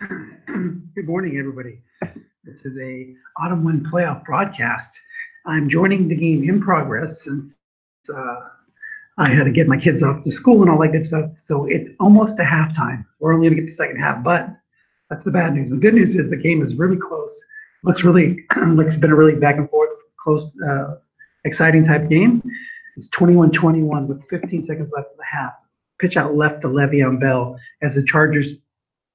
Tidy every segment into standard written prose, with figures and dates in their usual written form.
Good morning, everybody. This is a Autumn Wind playoff broadcast. I'm joining the game in progress since I had to get my kids off to school and all that good stuff. So it's almost to halftime. We're only going to get the second half, but that's the bad news. The good news is the game is really close. Looks really like it's been a really back and forth, close, exciting type game. It's 21-21 with 15 seconds left in the half. Pitch out left to Le'Veon Bell as the Chargers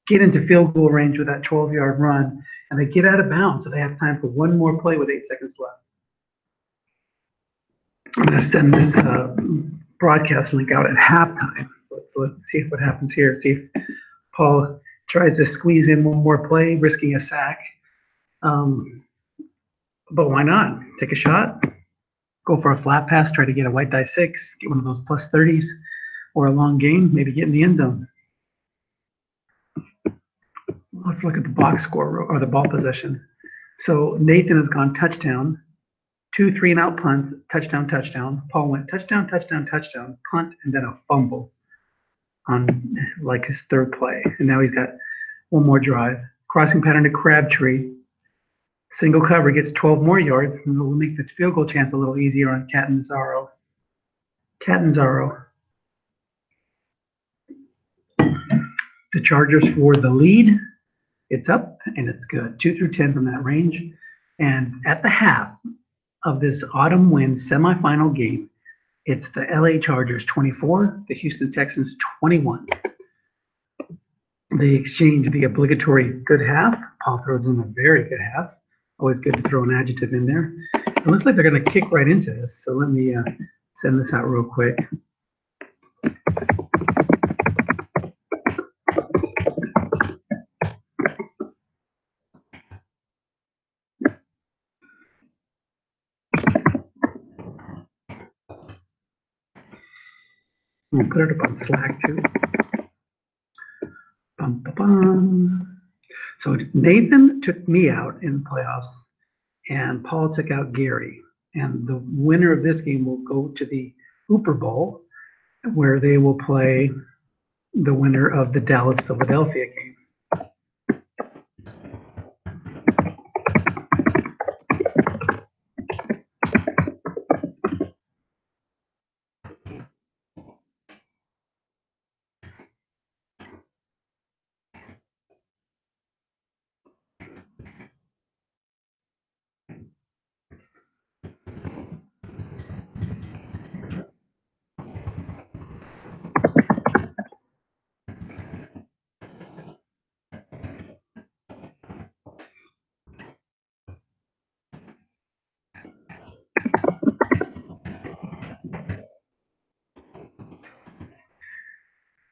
get into field goal range with that 12-yard run, and they get out of bounds, so they have time for one more play with 8 seconds left. I'm going to send this broadcast link out at halftime. Let's see what happens here. See if Paul tries to squeeze in one more play, risking a sack. Um, but why not? Take a shot, go for a flat pass, try to get a white die six, get one of those plus 30s, or a long game, maybe get in the end zone. Let's look at the box score or the ball possession. So Nathan has gone touchdown, 2 3-and-out punts, touchdown, touchdown. Paul went touchdown, touchdown, touchdown, punt, and then a fumble on like his third play. And now he's got one more drive. Crossing pattern to Crabtree. Single cover gets 12 more yards, and will make the field goal chance a little easier on Catanzaro. The Chargers for the lead. It's up, and it's good. 2 through 10 from that range. And at the half of this Autumn Wind semifinal game, it's the LA Chargers 24, the Houston Texans 21. They exchange the obligatory good half. Paul throws in a very good half. Always good to throw an adjective in there. It looks like they're going to kick right into this. So let me send this out real quick. I'm going to put it up on Slack too. Bum, bum, bum. So Nathan took me out in the playoffs, and Paul took out Gary. And the winner of this game will go to the Hooper Bowl, where they will play the winner of the Dallas-Philadelphia game.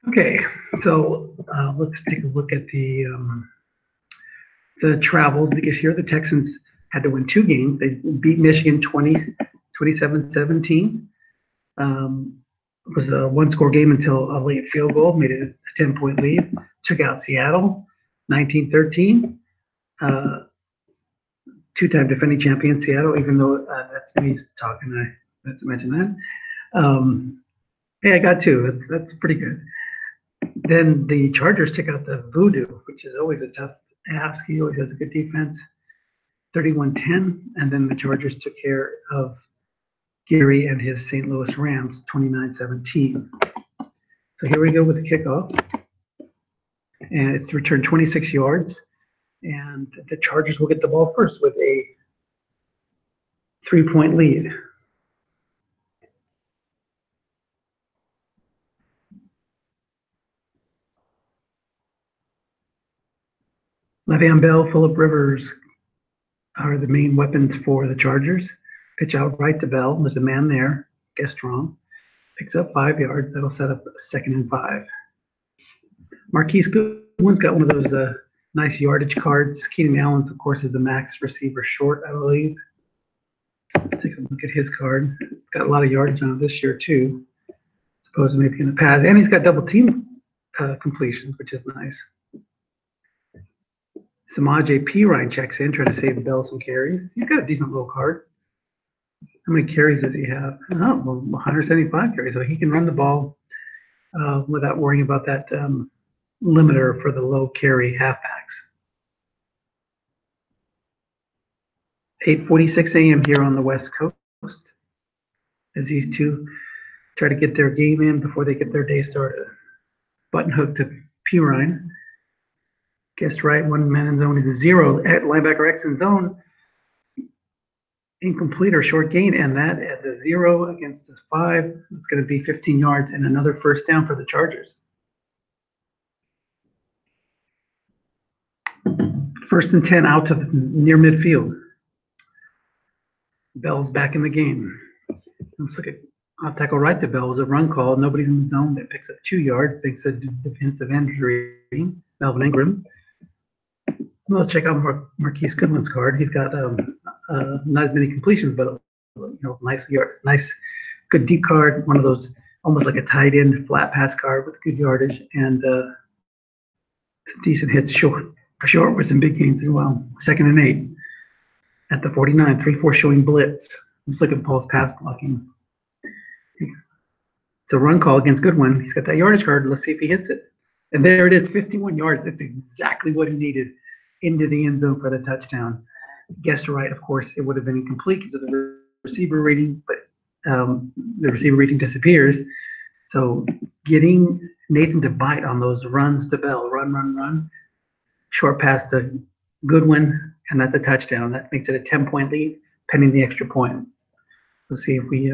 Okay, so let's take a look at the travels to get here. The Texans had to win 2 games. They beat Michigan 27-17. It was a one-score game until a late field goal, made it a 10-point lead. Took out Seattle 19-13. Two-time defending champion Seattle, even though that's me talking. I have to mention that. Hey, I got 2. That's pretty good. Then the Chargers took out the Voodoo, which is always a tough ask. He always has a good defense, 31-10. And then the Chargers took care of Gary and his St. Louis Rams, 29-17. So here we go with the kickoff. And it's returned 26 yards. And the Chargers will get the ball first with a 3-point lead. Le'Veon Bell, Phillip Rivers are the main weapons for the Chargers. Pitch out right to Bell. There's a man there. Guessed wrong. Picks up 5 yards. That'll set up a 2nd and 5. Marquise Goodwin's got one of those nice yardage cards. Keenan Allen's, of course, is a max receiver short, I believe. Take a look at his card. It's got a lot of yardage on it this year, too. Suppose maybe in the past. And he's got double team completions, which is nice. Samaje Perine checks in, trying to save Bell some carries. He's got a decent little card. How many carries does he have? Oh, well, 175 carries. So he can run the ball without worrying about that limiter for the low carry halfbacks. 8:46 a.m. here on the West Coast as these two try to get their game in before they get their day started. Button hook to Pirine. Guessed right, one man in zone is a 0. At linebacker X in zone. Incomplete or short gain, and that is a 0 against a 5. It's going to be 15 yards and another first down for the Chargers. First and 10 out to the near midfield. Bell's back in the game. Let's look at tackle right to Bell. It was a run call. Nobody's in the zone. That picks up 2 yards. They said defensive injury. Melvin Ingram. Well, let's check out Marquise Goodwin's card. He's got not as many completions, but nice, good deep card. One of those almost like a tight end flat pass card with good yardage and decent hits short with some big gains as well. 2nd and 8 at the 49. 3-4 showing blitz. Let's look at Paul's pass blocking. It's a run call against Goodwin. He's got that yardage card. Let's see if he hits it. And there it is, 51 yards. That's exactly what he needed into the end zone for the touchdown. Guessed right, of course, it would have been incomplete because of the receiver rating, but the receiver rating disappears. So getting Nathan to bite on those runs to Bell, run, short pass to Goodwin, and that's a touchdown. That makes it a 10-point lead, pending the extra point. Let's see if we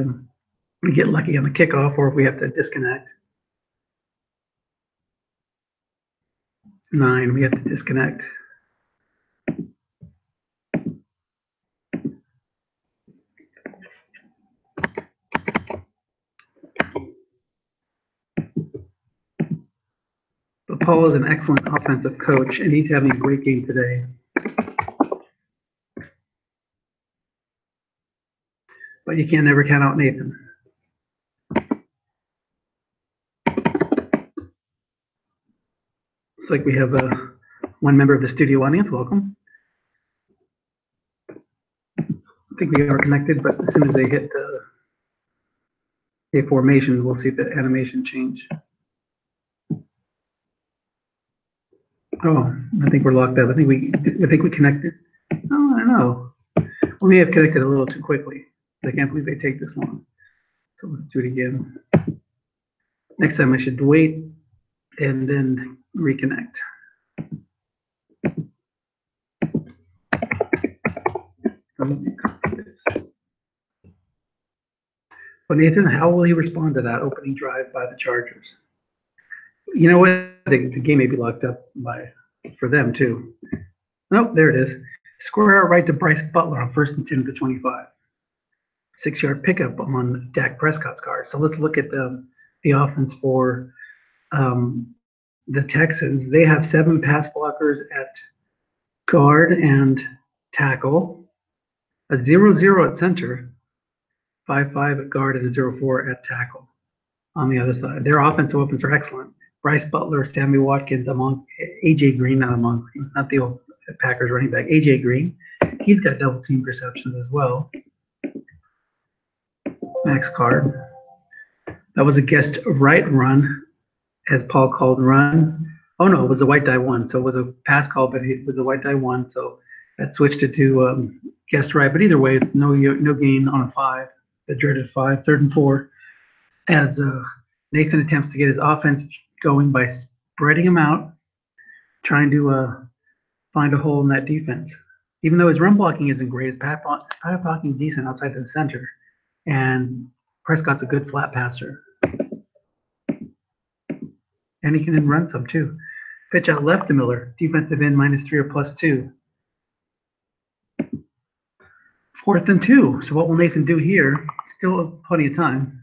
get lucky on the kickoff or if we have to disconnect. 9, we have to disconnect. But Paul is an excellent offensive coach, and he's having a great game today. But you can't never count out Nathan. Looks like we have one member of the studio audience. Welcome. I think we are connected, but as soon as they hit a formation, we'll see the animation change. Oh, I think we're locked up. I think we connected. Oh, I don't know. We may have connected a little too quickly. I can't believe they take this long. So let's do it again. Next time I should wait and then reconnect. But Nathan, how will he respond to that opening drive by the Chargers? You know what? The game may be locked up for them too. Nope, there it is. Square out right to Bryce Butler on 1st and 10 at the 25. 6-yard pickup on Dak Prescott's card. So let's look at the offense for the Texans. They have 7 pass blockers at guard and tackle, a 0-0 at center, 5-5 at guard, and a 0-4 at tackle on the other side. Their offensive weapons are excellent. Bryce Butler, Sammy Watkins, AJ Green, not the old Packers running back, AJ Green. He's got double team receptions as well. Max card. That was a guessed right run, as Paul called run. Oh no, it was a white die 1. So it was a pass call, but it was a white die 1. So that switched it to guessed right. But either way, it's no gain on a 5, the dreaded 5, 3rd and 4. As Nathan attempts to get his offense going by spreading him out, trying to find a hole in that defense. Even though his run blocking isn't great, his pass blocking is decent outside the center. And Prescott's a good flat passer. And he can then run some too. Pitch out left to Miller. Defensive end -3 or +2. 4th and 2. So what will Nathan do here? Still plenty of time.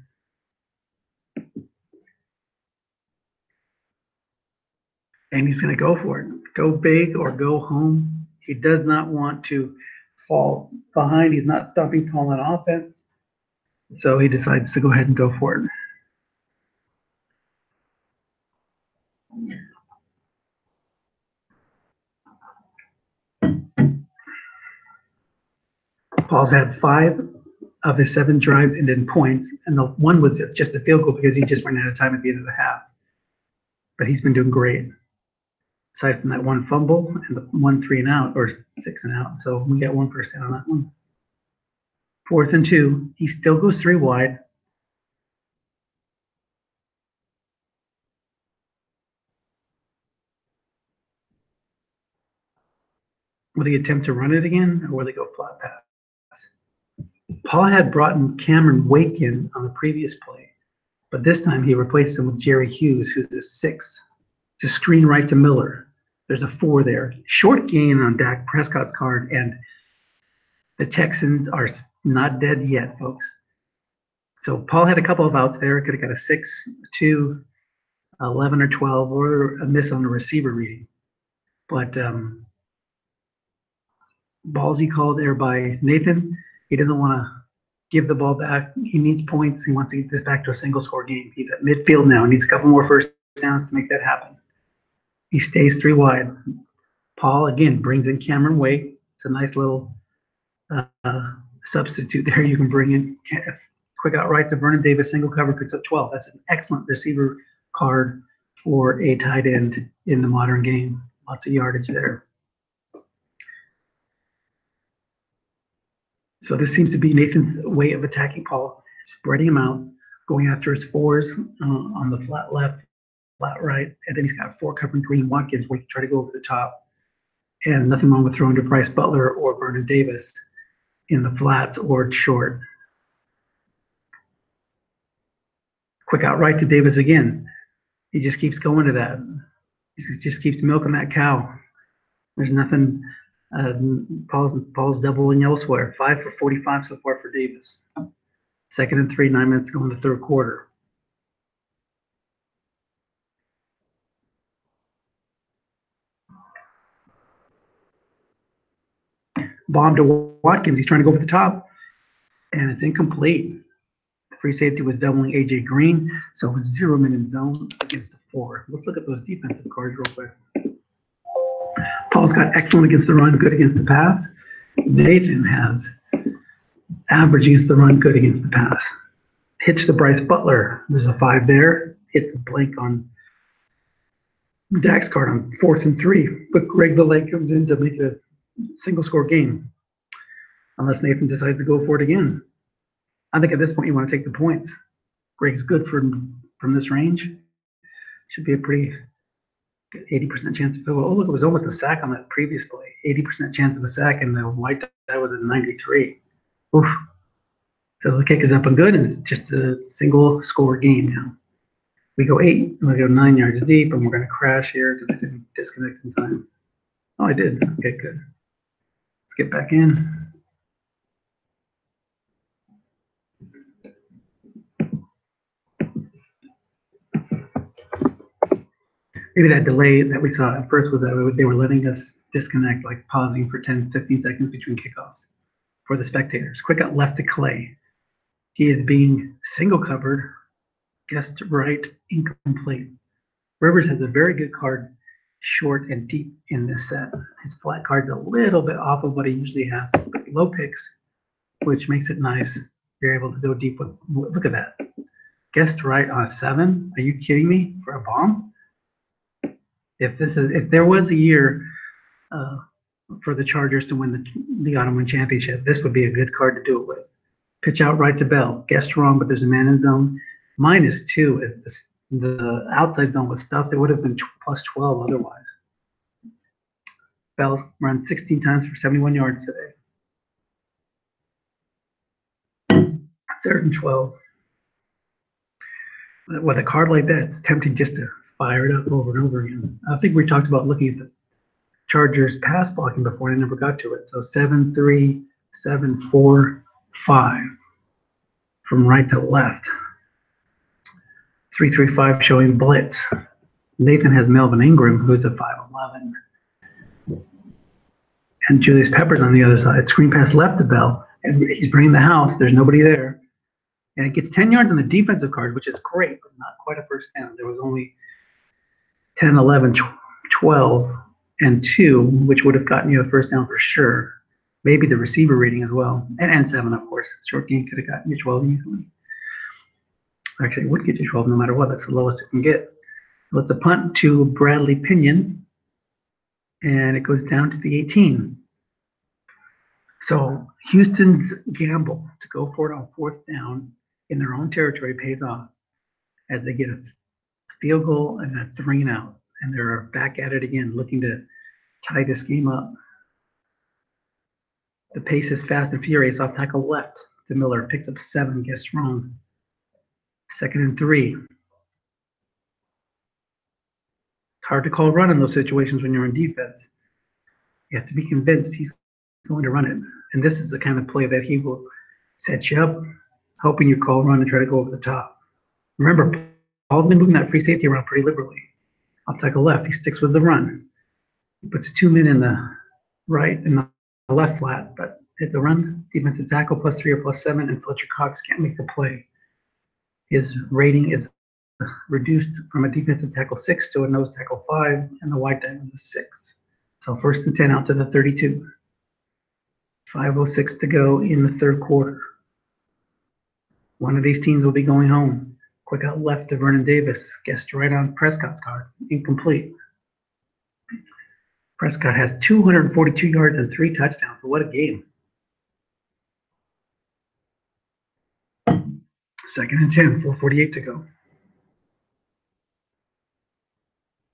And he's going to go for it. Go big or go home. He does not want to fall behind. He's not stopping Paul on offense. So he decides to go ahead and go for it. Paul's had 5 of his 7 drives ended in points, and the one was just a field goal because he just ran out of time at the end of the half. But he's been doing great. aside from that one fumble and the 1 3 and out or 6 and out. So we got 1 first down on that one. 4th and 2. He still goes 3 wide. Will they attempt to run it again, or will they go flat pass? Paul had brought in Cameron Wake in on the previous play, but this time he replaced him with Jerry Hughes, who's a 6, to screen right to Miller. There's a 4 there. Short gain on Dak Prescott's card, and the Texans are not dead yet, folks. So Paul had a couple of outs there. Could have got a 6, 2, 11 or 12, or a miss on the receiver reading. But ballsy call there by Nathan. He doesn't want to give the ball back. He needs points. He wants to get this back to a single score game. He's at midfield now. He needs a couple more first downs to make that happen. He stays 3 wide. Paul, again, brings in Cameron Wake. It's a nice little substitute there you can bring in. Quick out right to Vernon Davis, single cover, picks up 12. That's an excellent receiver card for a tight end in the modern game. Lots of yardage there. So this seems to be Nathan's way of attacking Paul, spreading him out, going after his 4s on the flat left, flat right, and then he's got 4 covering Green Watkins where he can try to go over the top. And nothing wrong with throwing to Bryce Butler or Vernon Davis in the flats or short. Quick out right to Davis again. He just keeps going to that. He just keeps milking that cow. There's nothing. Paul's doubling elsewhere. 5 for 45 so far for Davis. 2nd and 3, 9 minutes to go in the 3rd quarter. Bomb to Watkins. He's trying to go over the top, and it's incomplete. The free safety was doubling A.J. Green, so it was 0 minute zone against the 4. Let's look at those defensive cards real quick. Paul's got excellent against the run, good against the pass. Nathan has average against the run, good against the pass. Hitch to Bryce Butler. There's a 5 there. Hits a blank on Dak's card on 4th and 3. But Greg the Leg comes in to make it a single score game. Unless Nathan decides to go for it again. I think at this point you want to take the points. Greg's good from this range. Should be a pretty good 80% chance of field goal. Oh, look, it was almost a sack on that previous play. 80% chance of a sack, and the white die was at 93. Oof. So the kick is up and good, and it's just a single score game now. We go 8, we go 9 yards deep, and we're going to crash here because I didn't disconnect in time. Oh, I did. Okay, good. Let's get back in. Maybe that delay that we saw at first was that they were letting us disconnect, like pausing for 10, 15 seconds between kickoffs for the spectators. Quick out left to Clay. He is being single covered, guessed right, incomplete. Rivers has a very good card, short and deep in this set. His flat card's a little bit off of what he usually has, but low picks, which makes it nice. You're able to go deep with, look at that. Guessed right on a 7. Are you kidding me? For a bomb? If there was a year for the Chargers to win the Autumn Win Championship, this would be a good card to do it with. Pitch out right to Bell. Guessed wrong, but there's a man in zone. -2 is the outside zone was stuffed. It would have been plus 12 otherwise. Bell ran 16 times for 71 yards today. 3rd and 12. With a card like that, it's tempting just to fire it up over and over again. I think we talked about looking at the Chargers pass blocking before, and I never got to it. So 7-3, 7-4, 5 from right to left. 3-3-5 showing blitz. Nathan has Melvin Ingram, who's a 5'11". And Julius Peppers on the other side. Screen pass left to Bell, and he's bringing the house. There's nobody there. And it gets 10 yards on the defensive card, which is great, but not quite a first down. There was only 10, 11, 12, and 2, which would have gotten you a first down for sure. Maybe the receiver rating as well. And 7, of course. Short game could have gotten you 12 easily. Actually, it would get you 12 no matter what. That's the lowest it can get. So it's a punt to Bradley Pinion. and it goes down to the 18. So Houston's gamble to go for it on fourth down in their own territory pays off as they get a field goal and a 3 and out, and they're back at it again, looking to tie this game up. The pace is fast and furious. Off tackle left to Miller, picks up 7, gets wrong. 2nd and 3. It's hard to call run in those situations when you're in defense. You have to be convinced he's going to run it. And this is the kind of play that he will set you up, hoping you call run and try to go over the top. Remember, Paul's been moving that free safety around pretty liberally. Off tackle left, he sticks with the run. He puts 2 men in the right and the left flat, but hit the run, defensive tackle +3 or +7, and Fletcher Cox can't make the play. His rating is reduced from a defensive tackle 6 to a nose tackle 5, and the white die was a 6. So 1st and 10 out to the 32. 5:06 to go in the third quarter. One of these teams will be going home. Quick out left to Vernon Davis. Guessed right on Prescott's card. Incomplete. Prescott has 242 yards and 3 touchdowns. What a game. 2nd and 10, 4:48 to go.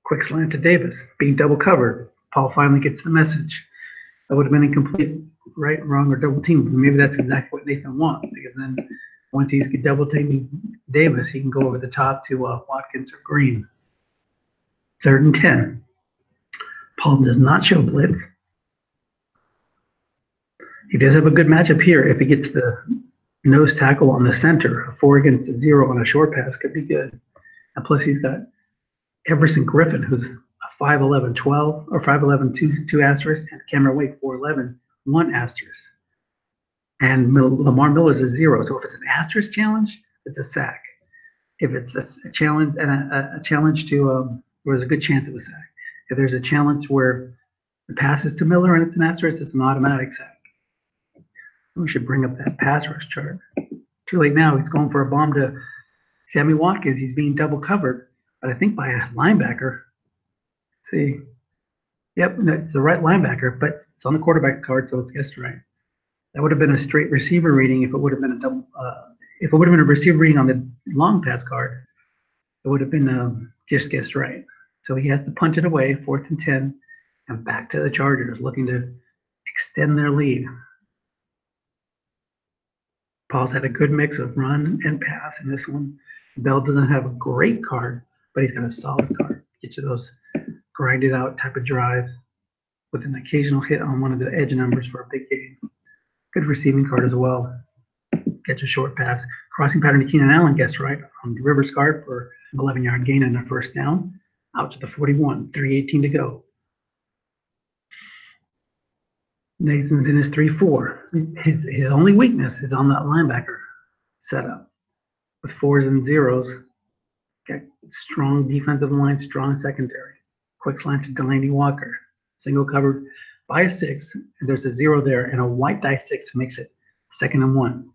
Quick slant to Davis, being double covered. Paul finally gets the message. That would have been incomplete, right, wrong, or double team. Maybe that's exactly what Nathan wants, because then once he's double teaming Davis, he can go over the top to Watkins or Green. 3rd and 10. Paul does not show blitz. He does have a good matchup here. If he gets the nose tackle on the center, a 4 against a 0 on a short pass could be good. And plus he's got Everson Griffin, who's a 5'11", 12, or 5'11", 2 asterisk, and Cameron Wake, 4'11", 1 asterisk. And Lamar Miller's a 0. So if it's an asterisk challenge, it's a sack. If it's a challenge and a challenge to, there's a good chance of a sack. If there's a challenge where the pass is to Miller and it's an asterisk, it's an automatic sack. We should bring up that pass rush chart. Too late now. He's going for a bomb to Sammy Watkins. He's being double covered, but I think by a linebacker. Let's see. Yep, no, it's the right linebacker, but it's on the quarterback's card, so it's guessed right. That would have been a straight receiver reading if it would have been a double. If it would have been a receiver reading on the long pass card, it would have been just guessed right. So he has to punch it away, 4th and 10, and back to the Chargers, looking to extend their lead. Paul's had a good mix of run and pass in this one. Bell doesn't have a great card, but he's got a solid card. Get you those grinded out type of drives with an occasional hit on one of the edge numbers for a big game. Good receiving card as well. Get you a short pass. Crossing pattern to Keenan Allen, guessed right on Rivers' card for an 11-yard gain and a 1st down. Out to the 41, 3:18 to go. Nathan's in his 3-4. His only weakness is on that linebacker setup. With 4s and 0s, got strong defensive line, strong secondary. Quick slant to Delaney Walker. Single covered by a 6. And there's a 0 there, and a white die 6 makes it 2nd and 1.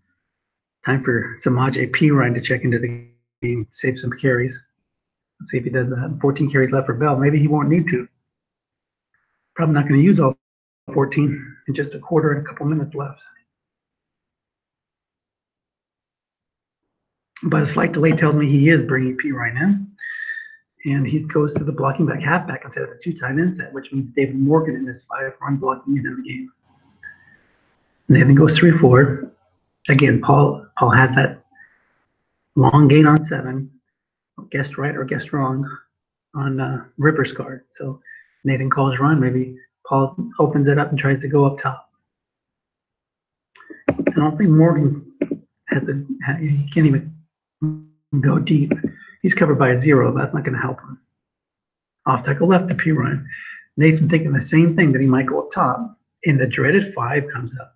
Time for Samaje Perine to check into the game, save some carries. Let's see if he does that. 14 carries left for Bell. Maybe he won't need to. Probably not going to use all 14 in just a quarter and a couple minutes left. But a slight delay tells me he is bringing Perine in. And he goes to the blocking back halfback instead of the 2 tight end set, which means David Morgan in this 5-run blocking is in the game. Nathan goes 3-4. Again, Paul has that long gain on 7. Guessed right or guessed wrong on Ripper's card. So Nathan calls run. Maybe Paul opens it up and tries to go up top. I don't think Morgan he can't even go deep. He's covered by a 0. That's not going to help him. Off tackle left to Perine. Nathan thinking the same thing, that he might go up top. And the dreaded 5 comes up.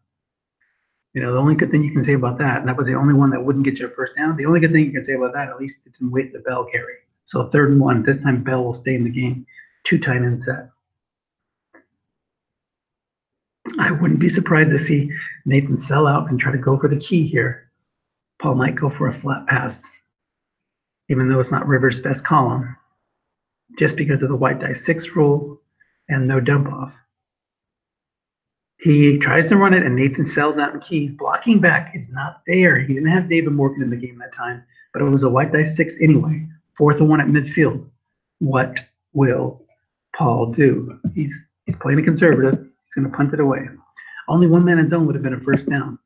You know, the only good thing you can say about that, and that was the only one that wouldn't get you a 1st down. The only good thing you can say about that, at least it didn't waste a Bell carry. So 3rd and 1. This time Bell will stay in the game. 2 tight end set. I wouldn't be surprised to see Nathan sell out and try to go for the key here. Paul might go for a flat pass, even though it's not Rivers' best column, just because of the white die 6 rule and no dump off. He tries to run it, and Nathan sells out and keys. Blocking back is not there. He didn't have David Morgan in the game that time, but it was a white dice 6 anyway. 4th and 1 at midfield. What will Paul do? He's playing a conservative. He's going to punt it away. Only one man in zone would have been a first down.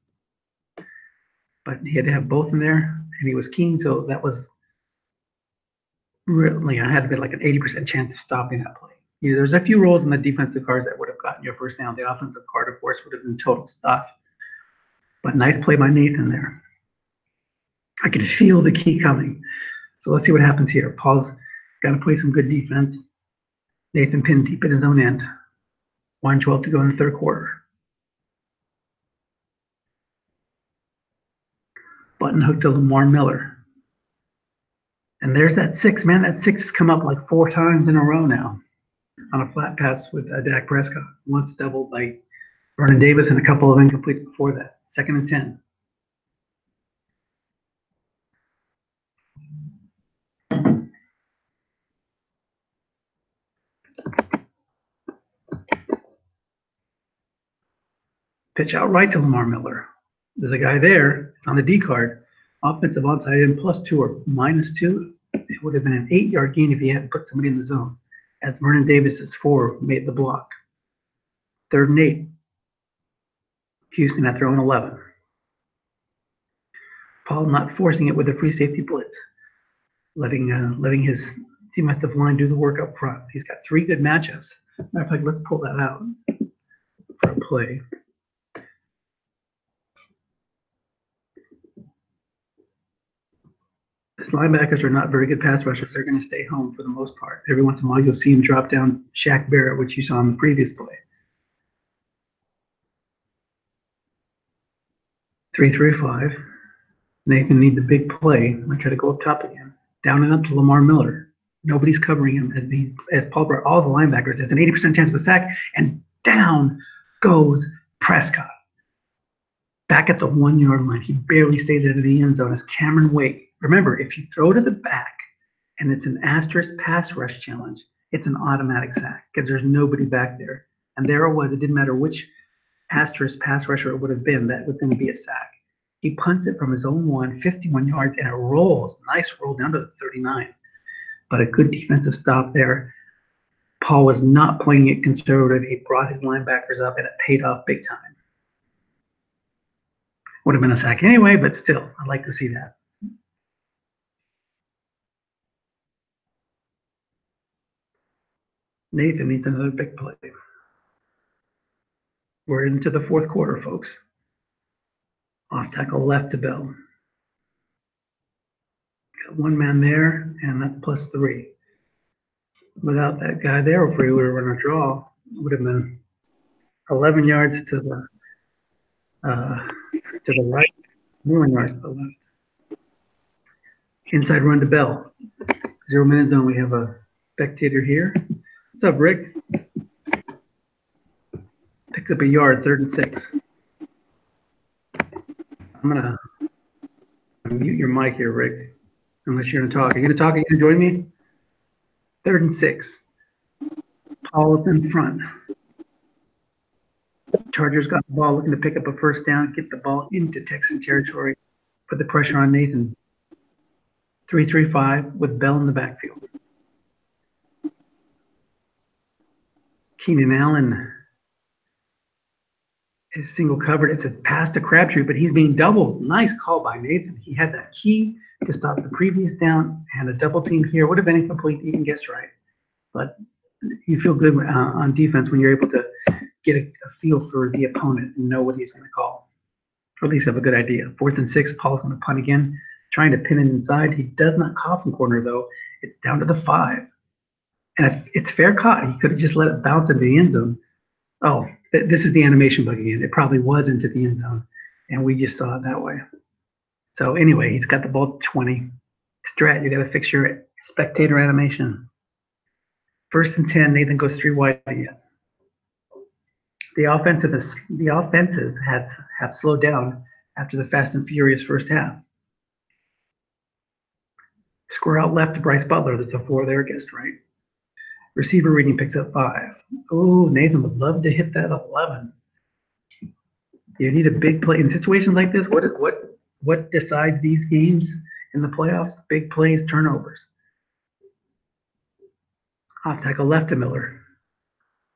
But he had to have both in there, and he was keen, so that was really, I had to be like an 80% chance of stopping that play. There's a few rolls in the defensive cards that would have gotten your first down. The offensive card, of course, would have been total stuff. But nice play by Nathan there. I could feel the key coming. So let's see what happens here. Paul's got to play some good defense. Nathan pinned deep in his own end. 1:12 to go in the third quarter. Button hook to Lamar Miller. And there's that 6, man. That 6 has come up like 4 times in a row now on a flat pass with Dak Prescott. Once doubled by Vernon Davis and a couple of incompletes before that. 2nd and 10. Pitch out right to Lamar Miller. There's a guy there. It's on the D card. Offensive onside in +2 or -2. It would have been an 8-yard gain if he hadn't put somebody in the zone. As Vernon Davis's 4 made the block. 3rd and 8. Houston at their own 11. Paul not forcing it with a free safety blitz, letting his defensive line do the work up front. He's got 3 good matchups. Matter of fact, let's pull that out for a play. His linebackers are not very good pass rushers. They're going to stay home for the most part. Every once in a while, you'll see him drop down Shaq Barrett, which you saw in the previous play. 3-3-5. Nathan needs a big play. I try to go up top again. Down and up to Lamar Miller. Nobody's covering him as Paul brought all the linebackers. It's an 80% chance of a sack, and down goes Prescott. Back at the 1-yard line. He barely stayed out of the end zone as Cameron Wake. Remember, if you throw to the back and it's an asterisk pass rush challenge, it's an automatic sack because there's nobody back there. And there it was. It didn't matter which asterisk pass rusher it would have been. That was going to be a sack. He punts it from his own 51 yards, and it rolls. Nice roll down to the 39. But a good defensive stop there. Paul was not playing it conservative. He brought his linebackers up, and it paid off big time. Would have been a sack anyway, but still, I'd like to see that. Nathan needs another big play. We're into the 4th quarter, folks. Off tackle left to Bell. Got 1 man there, and that's +3. Without that guy there, if we would have run a draw, it would have been 11 yards to the right, 1 yards to the left. Inside run to Bell. 0 minute zone. We have a spectator here. What's up, Rick? Picks up a yard, 3rd and 6. I'm gonna mute your mic here, Rick. Unless you're gonna talk. Are you gonna talk? Are you gonna join me? 3rd and 6. Paul's in front. Chargers got the ball, looking to pick up a first down, get the ball into Texan territory, put the pressure on Nathan. 3-3-5 with Bell in the backfield. Keenan Allen is single covered. It's a pass to Crabtree, but he's being doubled. Nice call by Nathan. He had that key to stop the previous down, and a double team here would have been incomplete. He didn't guess right. But you feel good on defense when you're able to get a feel for the opponent and know what he's going to call. Or at least have a good idea. 4th and 6, Paul's going to punt again, trying to pin it inside. He does not call from corner, though. It's down to the 5. And if it's fair caught, he could have just let it bounce into the end zone. Oh, this is the animation bug again. It probably was into the end zone, and we just saw it that way. So anyway, he's got the ball 20. Strat, you got to fix your spectator animation. 1st and 10, Nathan goes 3 wide again. The offenses have slowed down after the fast and furious first half. Square out left to Bryce Butler. There's a 4 there, guessed right. Receiver reading picks up 5. Oh, Nathan would love to hit that 11. You need a big play in situations like this. What decides these games in the playoffs? Big plays, turnovers. Off tackle left to Miller.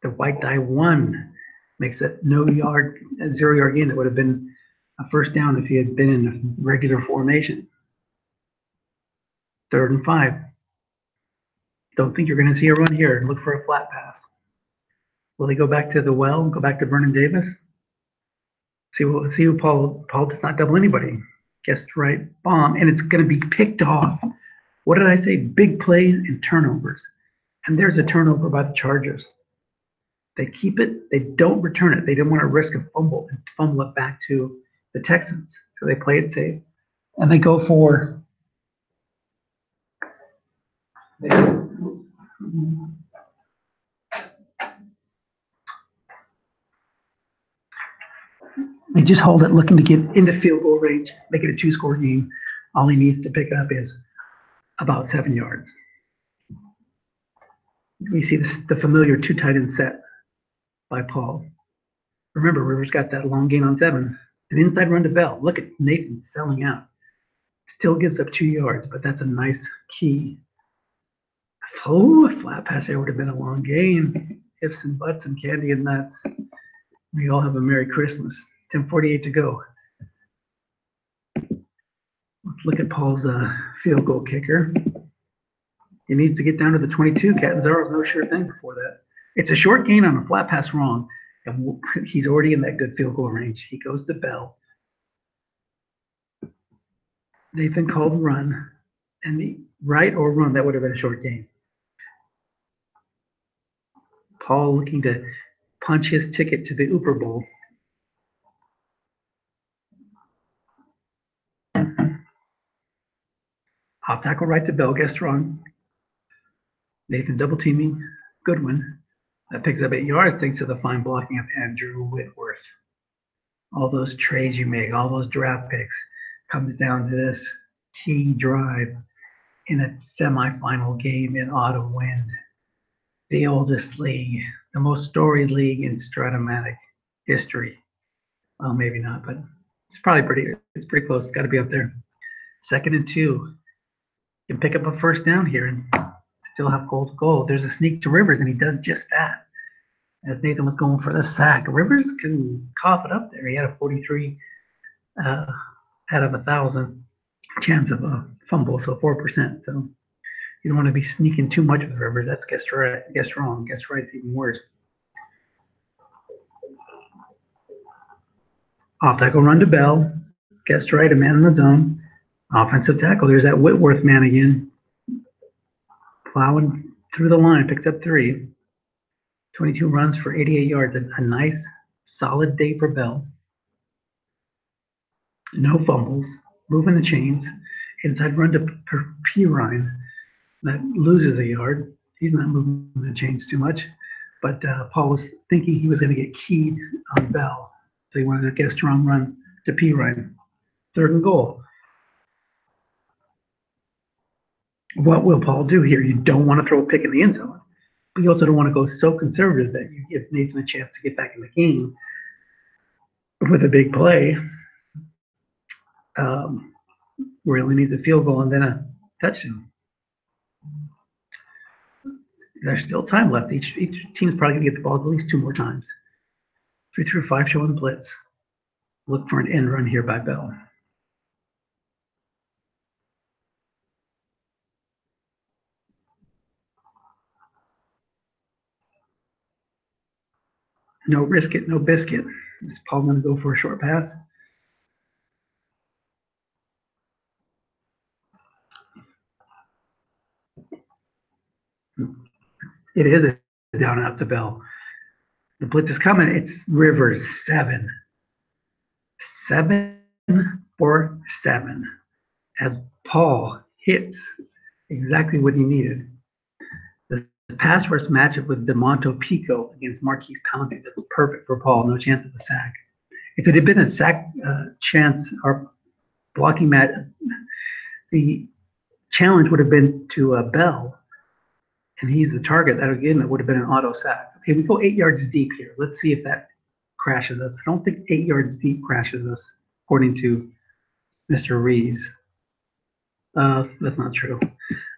The white die 1 makes it no yard, a 0-yard gain. That would have been a first down if he had been in a regular formation. 3rd and 5. Don't think you're going to see a run here. Look for a flat pass. Will he go back to the well? Go back to Vernon Davis? See who Paul does not double anybody. Guessed right, bomb, and it's going to be picked off. What did I say? Big plays and turnovers. And there's a turnover by the Chargers. They keep it. They don't return it. They didn't want to risk a fumble and fumble it back to the Texans. So they play it safe. And they go for they just hold it looking to get into field goal range, make it a 2-score game. All he needs to pick up is about 7 yards. We see the familiar 2 tight end set by Paul. Remember, Rivers got that long gain on 7. An inside run to Bell. Look at Nathan selling out. Still gives up 2 yards, but that's a nice key. Oh, a flat pass there would have been a long gain. Ifs and buts and candy and nuts. We all have a Merry Christmas. 10:48 to go. Let's look at Paul's field goal kicker. He needs to get down to the 22. Catanzaro's no sure thing before that. It's a short gain on a flat pass wrong, and he's already in that good field goal range. He goes to Bell. Nathan called run, and the right or run, that would have been a short gain. Paul looking to punch his ticket to the Uber Bowl. Hop tackle right to Bell, guessed wrong. Nathan double teaming, Goodwin. That picks up 8 yards thanks to the fine blocking of Andrew Whitworth. All those trades you make, all those draft picks, comes down to this key drive in a semifinal game in autumn wind. The oldest league, the most storied league in Strat-O-Matic history. Well, maybe not, but it's probably it's pretty close. It's got to be up there. 2nd and 2. You can pick up a first down here and still have goal to goal. There's a sneak to Rivers, and he does just that. As Nathan was going for the sack, Rivers can cough it up there. He had a 43 out of 1,000 chance of a fumble, so 4%. So you don't want to be sneaking too much with Rivers. That's guessed right, guessed wrong. Guessed right's even worse. Off tackle run to Bell. Guessed right, a man in the zone. Offensive tackle. There's that Whitworth man again. Plowing through the line, picks up 3. 22 runs for 88 yards. A nice, solid day for Bell. No fumbles. Moving the chains. Inside run to Pirine. That loses a yard. He's not moving the chains too much. But Paul was thinking he was going to get keyed on Bell. So he wanted to get a strong run to Pirine. 3rd and goal. What will Paul do here? You don't want to throw a pick in the end zone. But you also don't want to go so conservative that you give Nathan a chance to get back in the game with a big play. Where he only needs a field goal and then a touchdown. There's still time left. Each team's probably going to get the ball at least 2 more times. 3 through 5 showing blitz. Look for an end run here by Bell. No risk it, no biscuit. Is Paul going to go for a short pass? It is a down and up to Bell. The blitz is coming. It's Rivers, 7. 7 for 7. As Paul hits exactly what he needed. The pass rush matchup with DeMonto Pico against Marquise Pouncey. That's perfect for Paul. No chance of a sack. If it had been a sack chance or blocking match, the challenge would have been to Bell and he's the target, that again, that would have been an auto sack. Okay, we go 8 yards deep here. Let's see if that crashes us. I don't think 8 yards deep crashes us, according to Mr. Reeves. That's not true.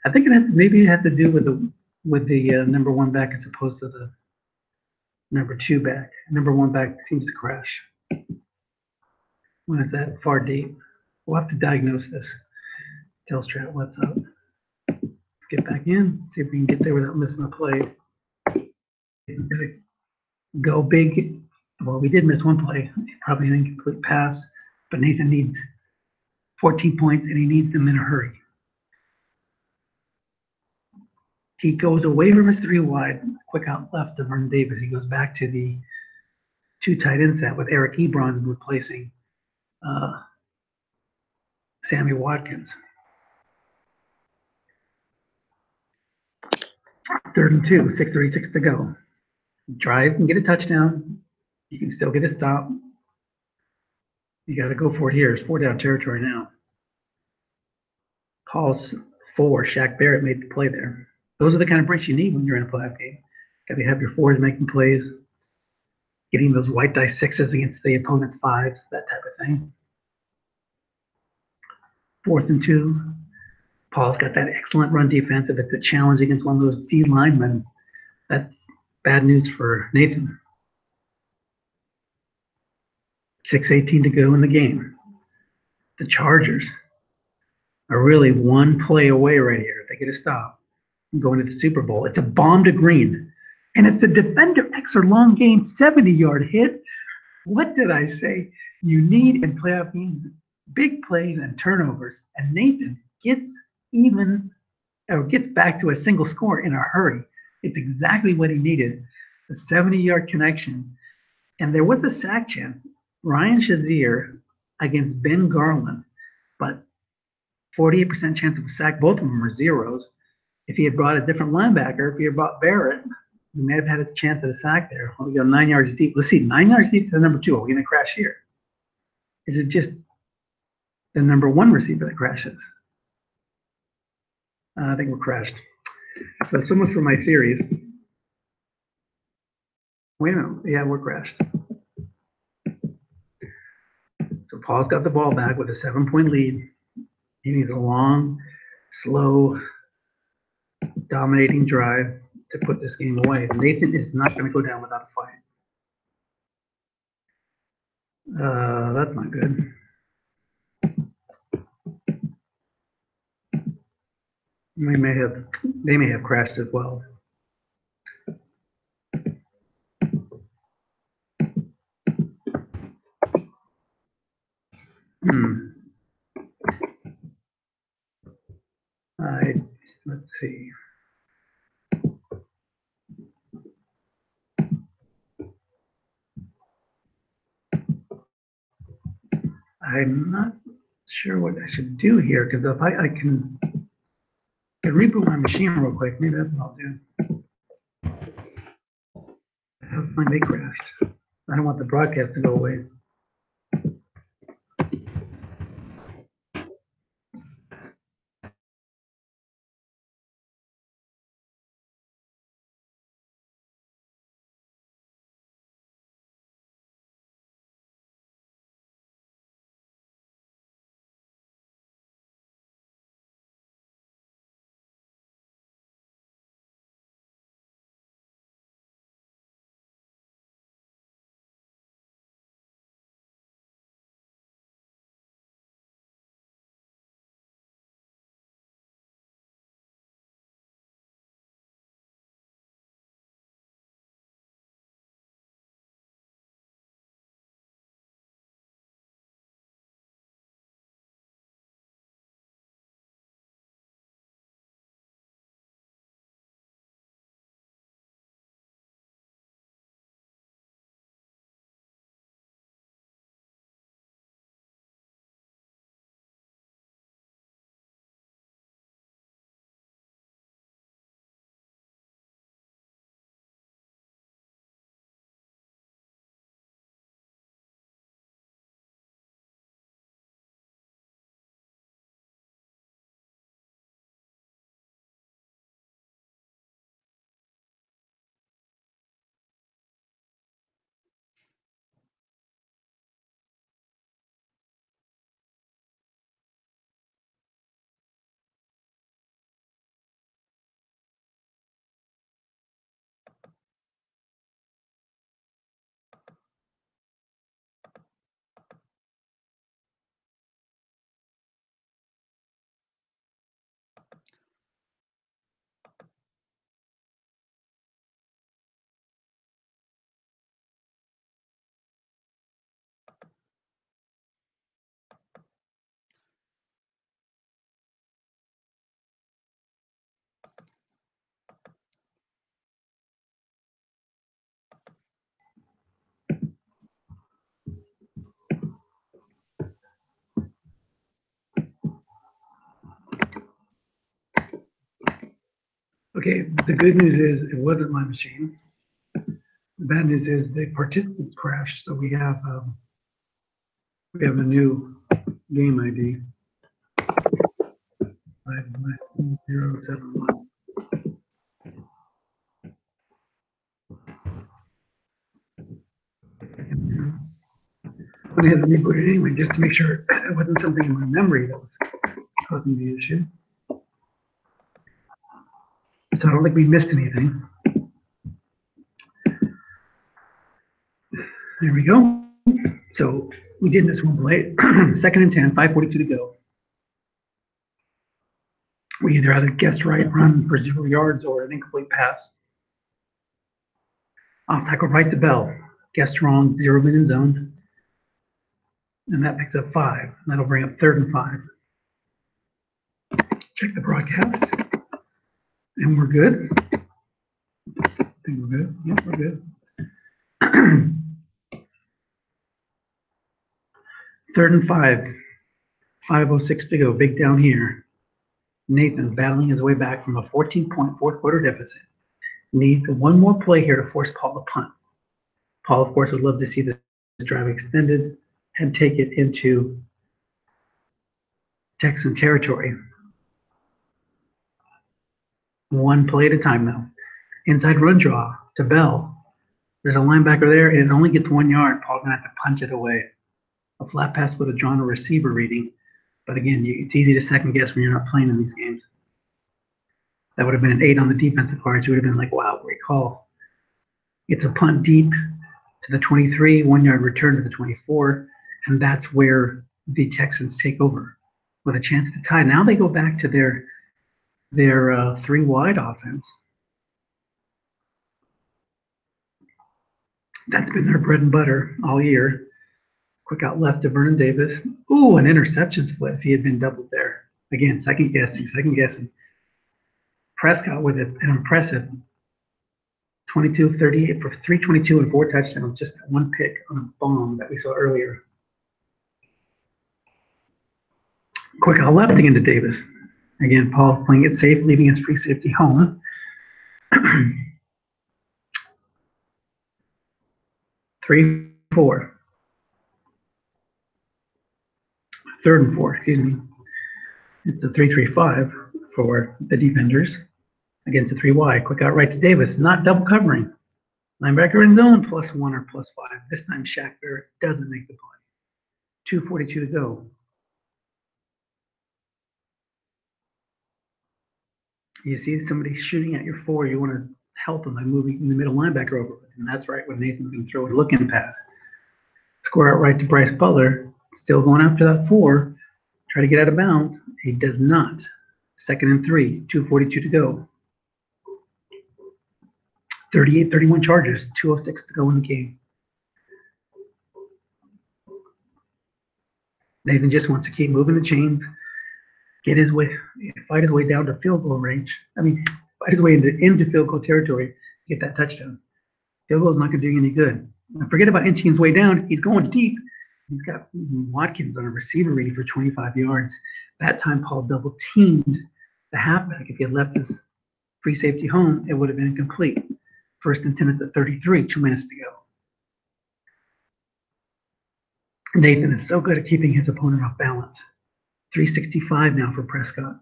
I think maybe it has to do with the number one back as opposed to the number two back. Number one back seems to crash when it's that far deep. We'll have to diagnose this. Tell Strat what's up. Let's get back in, see if we can get there without missing a play. Go big. Well, we did miss one play, probably an incomplete pass, but Nathan needs 14 points and he needs them in a hurry. He goes away from his 3 wide, quick out left to Vernon Davis. He goes back to the 2 tight end set with Eric Ebron replacing Sammy Watkins. 3rd and 2, 6:36 to go. Drive and get a touchdown. You can still get a stop. You got to go for it here. It's 4-down territory now. Calls 4. Shaq Barrett made the play there. Those are the kind of breaks you need when you're in a playoff game. Got to have your 4s making plays, getting those white dice 6s against the opponent's 5s, that type of thing. 4th and 2. Paul's got that excellent run defense. If it's a challenge against one of those D linemen, that's bad news for Nathan. 6:18 to go in the game. The Chargers are really one play away right here. If they get a stop and go into the Super Bowl, it's a bomb to Green. And it's a defender extra long gain 70-yard hit. What did I say? You need in playoff games big plays and turnovers. And Nathan gets back to a single score in a hurry. It's exactly what he needed. A 70-yard connection. And there was a sack chance. Ryan Shazier against Ben Garland, but 48% chance of a sack. Both of them are zeros. If he had brought a different linebacker, if he had brought Barrett, we may have had a chance at a sack there. We go 9 yards deep. Let's see, 9 yards deep to the number 2. Are we going to crash here? Is it just the number 1 receiver that crashes? I think we're crashed. So much for my theories. Wait a minute. Yeah, we're crashed. So Paul's got the ball back with a 7-point lead. He needs a long, slow, dominating drive to put this game away. Nathan is not going to go down without a fight. That's not good. They may have crashed as well. Let's see. I'm not sure what I should do here, because if I can reboot my machine real quick, maybe that's what I'll do. How come they crashed? I don't want the broadcast to go away. Okay, the good news is it wasn't my machine. The bad news is the participants crashed, so we have a new game ID. 59071. I'm gonna have to reboot it anyway, just to make sure it wasn't something in my memory that was causing the issue. So I don't think we missed anything. There we go. So we did this one play. Second and 10, 5:42 to go. We either had a guessed right run for 0 yards or an incomplete pass. Off tackle right to Bell. Guessed wrong, 0 in zone. And that picks up 5. That'll bring up 3rd and 5. Check the broadcast. And we're good. I think we're good. Yep, we're good. 3rd and 5. 5:06 to go. Big down here. Nathan battling his way back from a 14-point fourth quarter deficit. Needs one more play here to force Paul to punt. Paul, of course, would love to see the drive extended and take it into Texan territory. One play at a time, though. Inside run draw to Bell. There's a linebacker there, and it only gets 1 yard. Paul's going to have to punch it away. A flat pass would have drawn a receiver reading. But again, it's easy to second guess when you're not playing in these games. That would have been an 8 on the defensive part. You would have been like, wow, great call. It's a punt deep to the 23, 1 yard return to the 24, and that's where the Texans take over with a chance to tie. Now they go back to their 3 wide offense. That's been their bread and butter all year. Quick out left to Vernon Davis. Ooh, an interception split if he had been doubled there. Again, second guessing. Prescott with an impressive 22 38 for 322 and 4 touchdowns, just that one pick on a bomb that we saw earlier. Quick out left again to Davis. Again, Paul playing it safe, leaving his free safety home. 3-4. 3rd and 4, excuse me. It's a 3-3-5 for the defenders against a 3 wide. Quick out right to Davis, not double covering. Linebacker in zone, +1 or +5. This time Shaq Barrett doesn't make the play. 2:42 to go. You see somebody shooting at your 4, you want to help them by moving the middle linebacker over. And that's right when Nathan's going to throw a looking pass. Square out right to Bryce Butler. Still going after that 4. Try to get out of bounds. He does not. 2nd and 3, 2:42 to go. 38-31 Chargers, 2:06 to go in the game. Nathan just wants to keep moving the chains, fight his way down to field goal range. Fight his way into field goal territory to get that touchdown. Field goal is not going to do you any good. Now, forget about inching his way down. He's going deep. He's got Watkins on a receiver ready for 25 yards. That time, Paul double teamed the halfback. If he had left his free safety home, it would have been incomplete. 1st and 10 at the 33, 2 minutes to go. Nathan is so good at keeping his opponent off balance. 365 now for Prescott.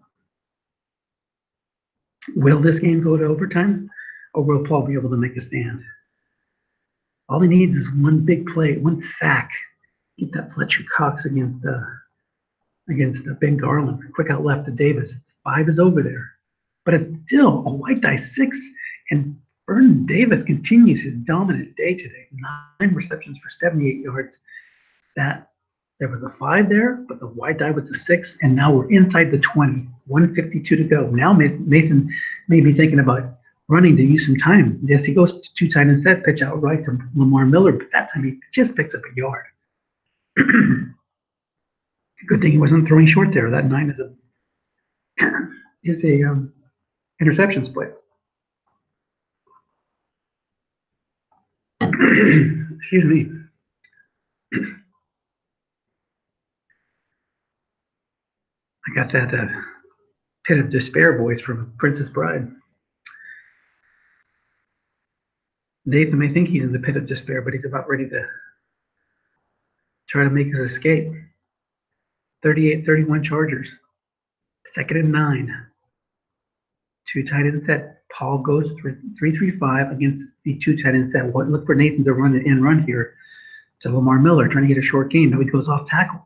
Will this game go to overtime, or will Paul be able to make a stand? All he needs is one big play, one sack. Get that Fletcher Cox against Ben Garland. Quick out left to Davis. 5 is over there. But it's still a white die 6, and Vernon Davis continues his dominant day today. 9 receptions for 78 yards. There was a 5 there, but the white die was a 6, and now we're inside the 20. 1:52 to go. Now Nathan may be thinking about running to use some time. Yes, he goes to 2 tight end set, pitch out right to Lamar Miller, but that time he just picks up a yard. Good thing he wasn't throwing short there. That 9 is a interception split. Excuse me. I got that pit of despair voice from Princess Bride. Nathan may think he's in the pit of despair, but he's about ready to try to make his escape. 38-31 Chargers. 2nd and 9. 2 tight end set. Paul goes 3-3-5 against the 2 tight end set. Look for Nathan to run an in run here to Lamar Miller, trying to get a short gain. Now he goes off tackle.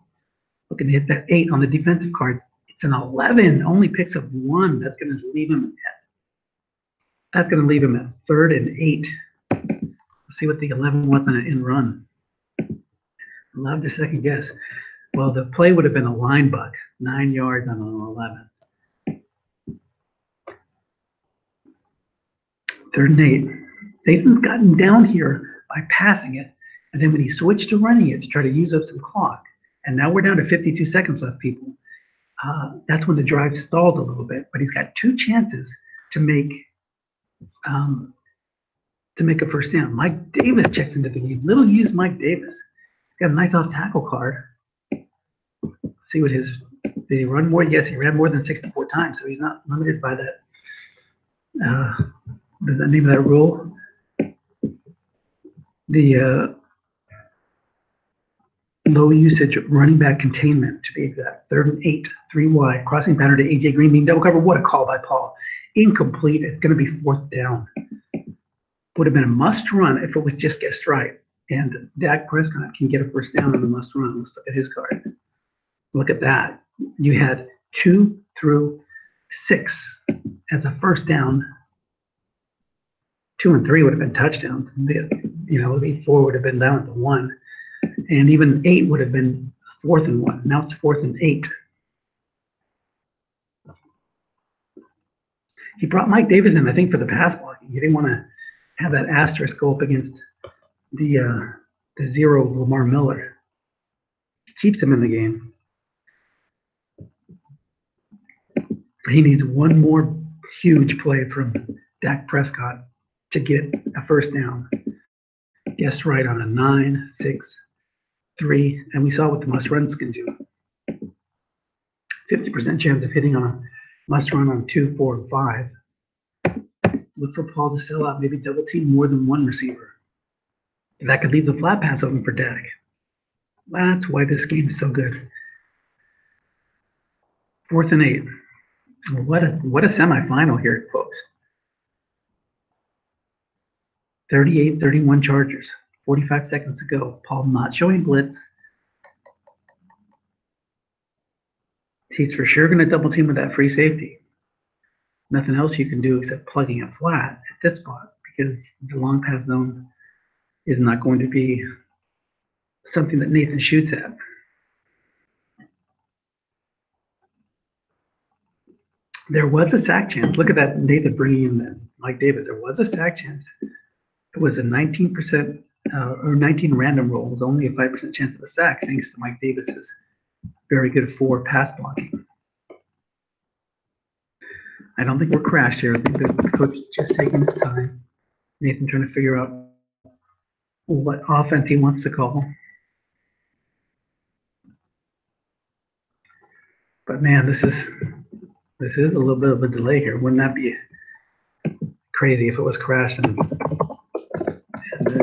Looking to hit that 8 on the defensive cards. It's an 11. Only picks up 1. That's going to leave him at 3rd and 8. Let's see what the 11 was on an in run. Love to second guess. Well, the play would have been a line buck, 9 yards on an 11. 3rd and 8. Nathan's gotten down here by passing it, and then when he switched to running it to try to use up some clock, and now we're down to 52 seconds left, people. That's when the drive stalled a little bit, but he's got 2 chances to make a first down. Mike Davis checks into the game. Little used Mike Davis. He's got a nice off tackle card. See what did he run more? Yes, he ran more than 64 times, so he's not limited by that. What is the name of that rule? The low usage running back containment, to be exact. 3rd and 8, 3 wide. Crossing pattern to A.J. Green being double cover. What a call by Paul. Incomplete. It's going to be 4th down. Would have been a must run if it was just guessed right. And Dak Prescott can get a first down on the must run. Let's look at his card. Look at that. You had 2 through 6 as a first down. 2 and 3 would have been touchdowns. 4 would have been down to 1. And even 8 would have been 4th and 1. Now it's 4th and 8. He brought Mike Davis in, I think, for the pass blocking. He didn't want to have that asterisk go up against the 0 of Lamar Miller. Keeps him in the game. He needs one more huge play from Dak Prescott to get a first down. Guessed right on a 9, 6, 3, and we saw what the must runs can do. 50% chance of hitting on a must run on 2, 4, and 5. Look for Paul to sell out, maybe double team more than one receiver. That could leave the flat pass open for Dak. That's why this game is so good. 4th and 8. What a semifinal here, folks. 38-31 Chargers. 45 seconds to go. Paul not showing blitz. He's for sure going to double team with that free safety. Nothing else you can do except plugging it flat at this spot because the long pass zone is not going to be something that Nathan shoots at. There was a sack chance. Look at that, Nathan bringing in that Mike Davis. There was a sack chance. It was a 19% or 19 random roll. It was only a 5% chance of a sack thanks to Mike Davis's very good 4 pass blocking. I don't think we're crashed here. I think the coach is just taking his time. Nathan trying to figure out what offense he wants to call. But man, this is a little bit of a delay here. Wouldn't that be crazy if it was crashed and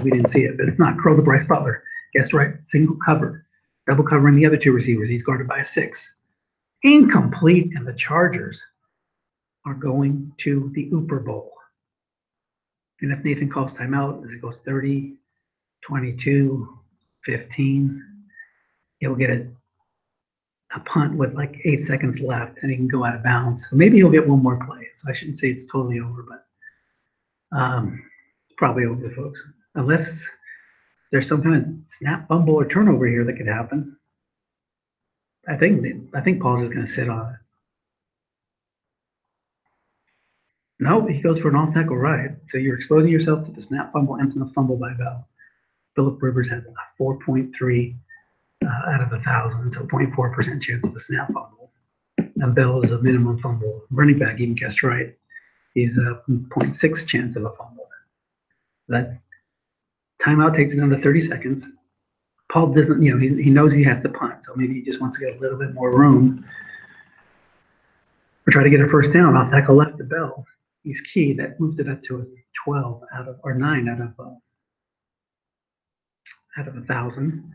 we didn't see it? But it's not. Curl to Bryce Butler. Guess right. Single cover. Double covering the other 2 receivers. He's guarded by a 6. Incomplete, and the Chargers are going to the Ooper Bowl. And if Nathan calls timeout, as it goes 30, 22, 15, he'll get a punt with like 8 seconds left, and he can go out of bounds. So maybe he'll get one more play. So I shouldn't say it's totally over, but it's probably over, folks. Unless there's some kind of snap, fumble, or turnover here that could happen. I think Paul's just going to sit on it. Nope, he goes for an off-tackle ride. So you're exposing yourself to the snap, fumble, and the fumble by Bell. Phillip Rivers has a 4.3 out of 1,000, so 0.4% chance of a snap fumble. And Bell is a minimum fumble. Running back, even guessed right. He's a 0.6 chance of a fumble. That's timeout, takes it under 30 seconds. Paul doesn't, he knows he has to punt, so maybe he just wants to get a little bit more room. Or try to get a first down off tackle left to Bell. he's key. That moves it up to a 12 or 9 out of 1,000.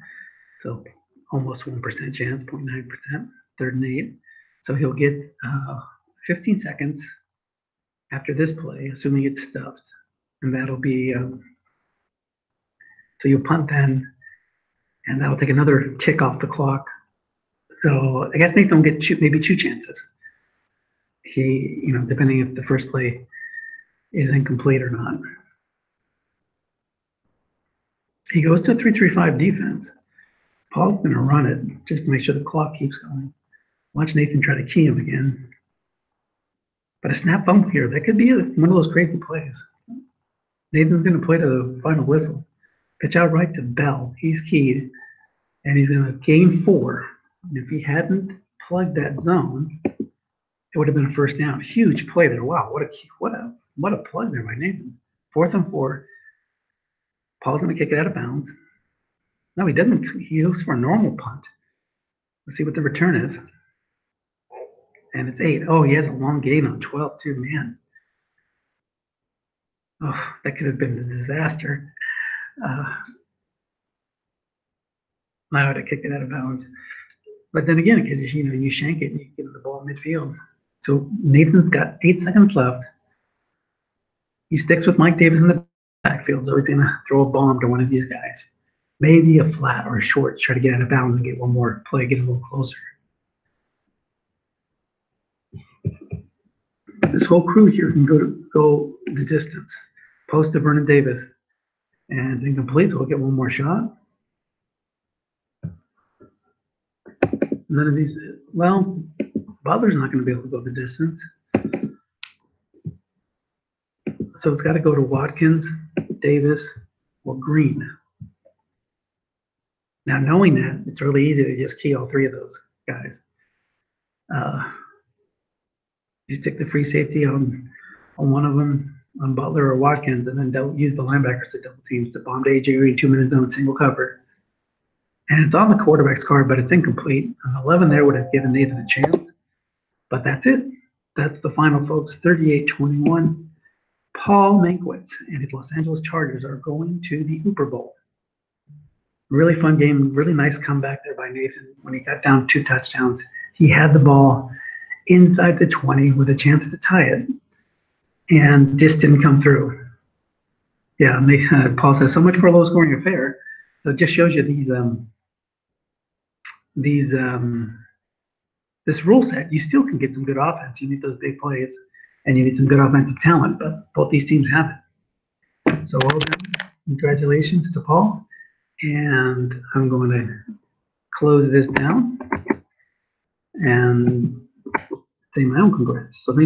So almost 1% chance, 0.9%, third and 8. So he'll get 15 seconds after this play, assuming it's stuffed. And that'll be, so you'll punt then, and that'll take another tick off the clock. So I guess Nathan will get maybe 2 chances. He, depending if the first play is incomplete or not. He goes to a 3-3-5 defense. Paul's going to run it just to make sure the clock keeps going. Watch Nathan try to key him again. But a snap bump here, that could be one of those crazy plays. Nathan's going to play to the final whistle. Pitch out right to Bell. He's keyed, and he's going to gain 4. And if he hadn't plugged that zone, it would have been a first down. Huge play there. Wow, what a plug there by Nathan. 4th and 4. Paul's going to kick it out of bounds. No, he doesn't. He goes for a normal punt. Let's see what the return is. And it's 8. Oh, he has a long gain on 12 too, man. Oh, that could have been a disaster. I would have kicked it out of bounds. But then again, because you shank it and you get the ball midfield. So Nathan's got 8 seconds left. He sticks with Mike Davis in the backfield, so he's going to throw a bomb to one of these guys. Maybe a flat or a short, try to get out of bounds and get one more play, get a little closer. This whole crew here can go the distance. Post to Vernon Davis. And it's incomplete, so we'll get one more shot. None of these, well, Butler's not going to be able to go the distance. So it's got to go to Watkins, Davis, or Green. Now, knowing that, it's really easy to just key all 3 of those guys. You stick the free safety on one of them, on Butler or Watkins, and then use the linebackers to double teams to bomb to AJ Green, 2-minute zone, single cover. And it's on the quarterback's card, but it's incomplete. An 11 there would have given Nathan a chance. But that's it. That's the final, folks. 38-21. Paul Mankiewicz and his Los Angeles Chargers are going to the Super Bowl. Really fun game. Really nice comeback there by Nathan when he got down 2 touchdowns. He had the ball inside the 20 with a chance to tie it and just didn't come through. Yeah, Paul says, so much for a low-scoring affair. So it just shows you this rule set. You still can get some good offense. You need those big plays, and you need some good offensive talent, but both these teams have it. So well done. Congratulations to Paul. And I'm going to close this down and say my own congrats. So thanks.